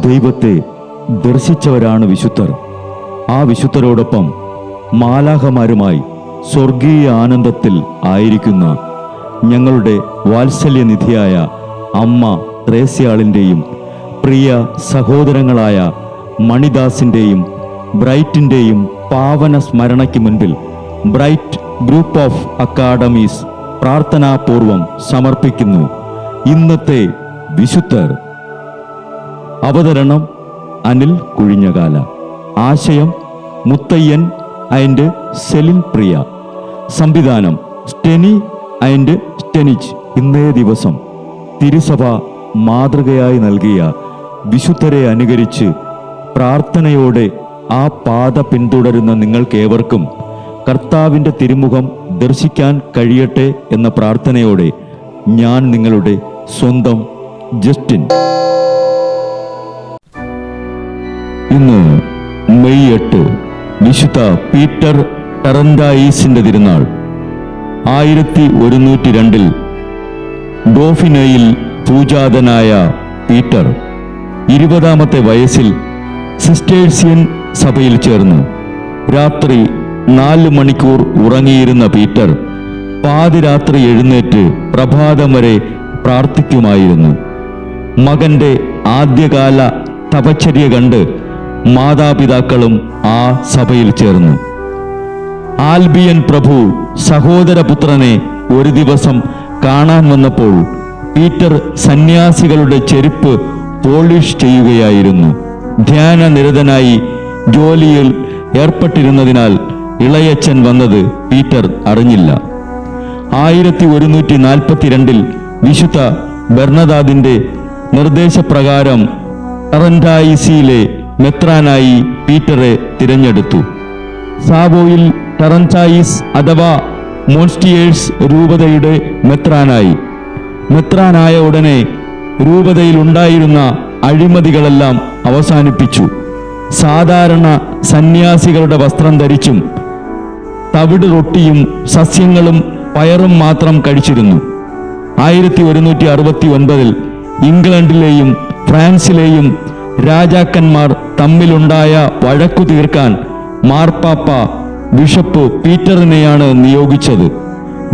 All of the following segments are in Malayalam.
ദൈവത്തെ ദർശിച്ചവരാണ് വിശുദ്ധർ. ആ വിശുദ്ധരോടൊപ്പം മാലാഖമാരുമായി സ്വർഗീയ ആനന്ദത്തിൽ ആയിരിക്കുന്ന ഞങ്ങളുടെ വാത്സല്യനിധിയായ അമ്മ ത്രേസ്യാളിൻ്റെയും പ്രിയ സഹോദരങ്ങളായ മണിദാസിൻ്റെയും ബ്രൈറ്റിൻ്റെയും പാവന സ്മരണയ്ക്ക് മുൻപിൽ ബ്രൈറ്റ് ഗ്രൂപ്പ് ഓഫ് അക്കാഡമീസ് പ്രാർത്ഥനാപൂർവം സമർപ്പിക്കുന്നു ഇന്നത്തെ വിശുദ്ധർ. അവതരണം അനിൽ കുഴിഞ്ഞകാല. ആശയം മുത്തയ്യൻ ആൻഡ് സെലിൻ പ്രിയ. സംവിധാനം സ്റ്റെനി ആൻഡ് സ്റ്റെനിച്ച്. ഇന്നേ ദിവസം തിരുസഭ മാതൃകയായി നൽകിയ വിശുദ്ധരെ അനുകരിച്ച് പ്രാർത്ഥനയോടെ ആ പാത പിന്തുടരുന്ന നിങ്ങൾക്കേവർക്കും കർത്താവിൻ്റെ തിരുമുഖം ദർശിക്കാൻ കഴിയട്ടെ എന്ന പ്രാർത്ഥനയോടെ ഞാൻ നിങ്ങളുടെ സ്വന്തം ജസ്റ്റിൻ. ഇന്ന് മെയ് 8 വിശുദ്ധ പീറ്റർ ടറൻഡായിസിന്റെ തിരുനാൾ. 1102 ഡോഫിനയിൽ പൂജാതനായ പീറ്റർ 20-ാമത്തെ വയസ്സിൽ സിസ്റ്റേഴ്സ്യൻ സഭയിൽ ചേർന്നു. രാത്രി 4 മണിക്കൂർ ഉറങ്ങിയിരുന്ന പീറ്റർ പാതിരാത്രി എഴുന്നേറ്റ് പ്രഭാതം വരെ പ്രാർത്ഥിക്കുമായിരുന്നു. മകന്റെ ആദ്യകാല തപശ്ചര്യ കണ്ട് മാതാപിതാക്കളും ആ സഭയിൽ ചേർന്നു. ആൽബിയൻ പ്രഭു സഹോദരപുത്രനെ ഒരു ദിവസം കാണാൻ വന്നപ്പോൾ പീറ്റർ സന്യാസികളുടെ ചെരുപ്പ് പോളിഷ് ചെയ്യുകയായിരുന്നു. ധ്യാനനിരതനായി ജോലിയിൽ ഏർപ്പെട്ടിരുന്നതിനാൽ ഇളയച്ചൻ വന്നത് പീറ്റർ അറിഞ്ഞില്ല. 1142 വിശുദ്ധ ബെർണദാദിന്റെ നിർദ്ദേശപ്രകാരം ടറൻഡായിസിയിലെ മെത്രാനായി പീറ്ററെ തിരഞ്ഞെടുത്തു. സാവോയിൽ ടറൻഡായിസ് അഥവാ മോൺസ്റ്റിയേഴ്സ് രൂപതയുടെ മെത്രാനായി. മെത്രാനായ ഉടനെ രൂപതയിൽ ഉണ്ടായിരുന്ന അഴിമതികളെല്ലാം അവസാനിപ്പിച്ചു. സാധാരണ സന്യാസികളുടെ വസ്ത്രം ധരിച്ചും തവിട് റൊട്ടിയും സസ്യങ്ങളും പയറും മാത്രം കഴിച്ചിരുന്നു. 1169 ഇംഗ്ലണ്ടിലെയും ഫ്രാൻസിലെയും രാജാക്കന്മാർ തമ്മിലുണ്ടായ വഴക്കു തീർക്കാൻ മാർപ്പാപ്പ ബിഷപ്പ് പീറ്ററിനെയാണ് നിയോഗിച്ചത്.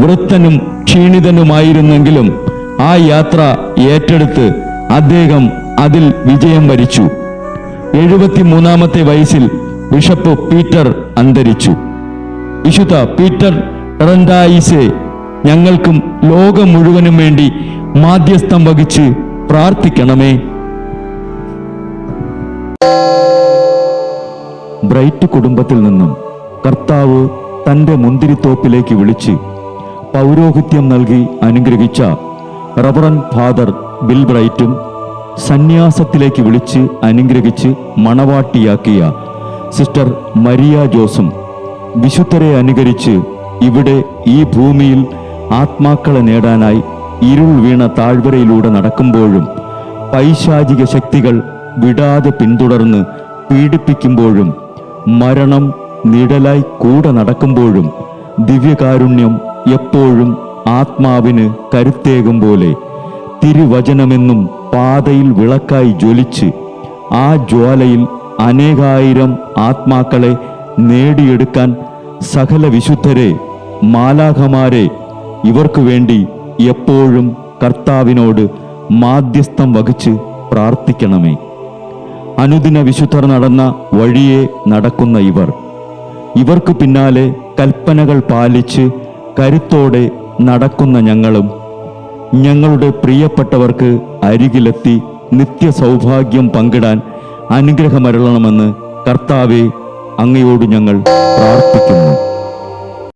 വൃദ്ധനും ക്ഷീണിതനുമായിരുന്നെങ്കിലും ആ യാത്ര ഏറ്റെടുത്ത് അദ്ദേഹം അതിൽ വിജയം വരിച്ചു. 73-ാമത്തെ വയസ്സിൽ ബിഷപ്പ് പീറ്റർ അന്തരിച്ചു. വിശുദ്ധ പീറ്റർ ടറൻഡായിസെ ഞങ്ങൾക്കും ലോകം മുഴുവനും വേണ്ടി മാധ്യസ്ഥം വഹിച്ച് പ്രാർത്ഥിക്കണമേ. ബ്രൈറ്റ് കുടുംബത്തിൽ നിന്നും കർത്താവ് തൻ്റെ മുന്തിരിത്തോപ്പിലേക്ക് വിളിച്ച് പൗരോഹിത്യം നൽകി അനുഗ്രഹിച്ച റവറൻ ഫാദർ ബിൽ ബ്രൈറ്റും സന്യാസത്തിലേക്ക് വിളിച്ച് അനുഗ്രഹിച്ച് മണവാട്ടിയാക്കിയ സിസ്റ്റർ മരിയ ജോസും വിശുദ്ധരെ അനുകരിച്ച് ഇവിടെ ഈ ഭൂമിയിൽ ആത്മാക്കളെ നേടാനായി ഇരുൾ വീണ താഴ്വരയിലൂടെ നടക്കുമ്പോഴും പൈശാചിക ശക്തികൾ വിടാതെ പിന്തുടർന്ന് പീഡിപ്പിക്കുമ്പോഴും മരണം നിഴലായി കൂടെ നടക്കുമ്പോഴും ദിവ്യകാരുണ്യം എപ്പോഴും ആത്മാവിന് കരുത്തേകും പോലെ തിരുവചനമെന്നും പാതയിൽ വിളക്കായി ജ്വലിച്ച് ആ ജ്വാലയിൽ അനേകായിരം ആത്മാക്കളെ നേടിയെടുക്കാൻ സകല വിശുദ്ധരെ, മാലാഖമാരെ ഇവർക്കു വേണ്ടി എപ്പോഴും കർത്താവിനോട് മാധ്യസ്ഥം വഹിച്ച് പ്രാർത്ഥിക്കണമേ. അനുദിന വിശുദ്ധർ നടന്ന വഴിയെ നടക്കുന്ന ഇവർക്ക് പിന്നാലെ കൽപ്പനകൾ പാലിച്ച് കരുത്തോടെ നടക്കുന്ന ഞങ്ങളും ഞങ്ങളുടെ പ്രിയപ്പെട്ടവർക്ക് അരികിലെത്തി നിത്യസൗഭാഗ്യം പങ്കിടാൻ അനുഗ്രഹമരുളണമെന്ന് കർത്താവേ അങ്ങയോട് ഞങ്ങൾ പ്രാർത്ഥിക്കുന്നു.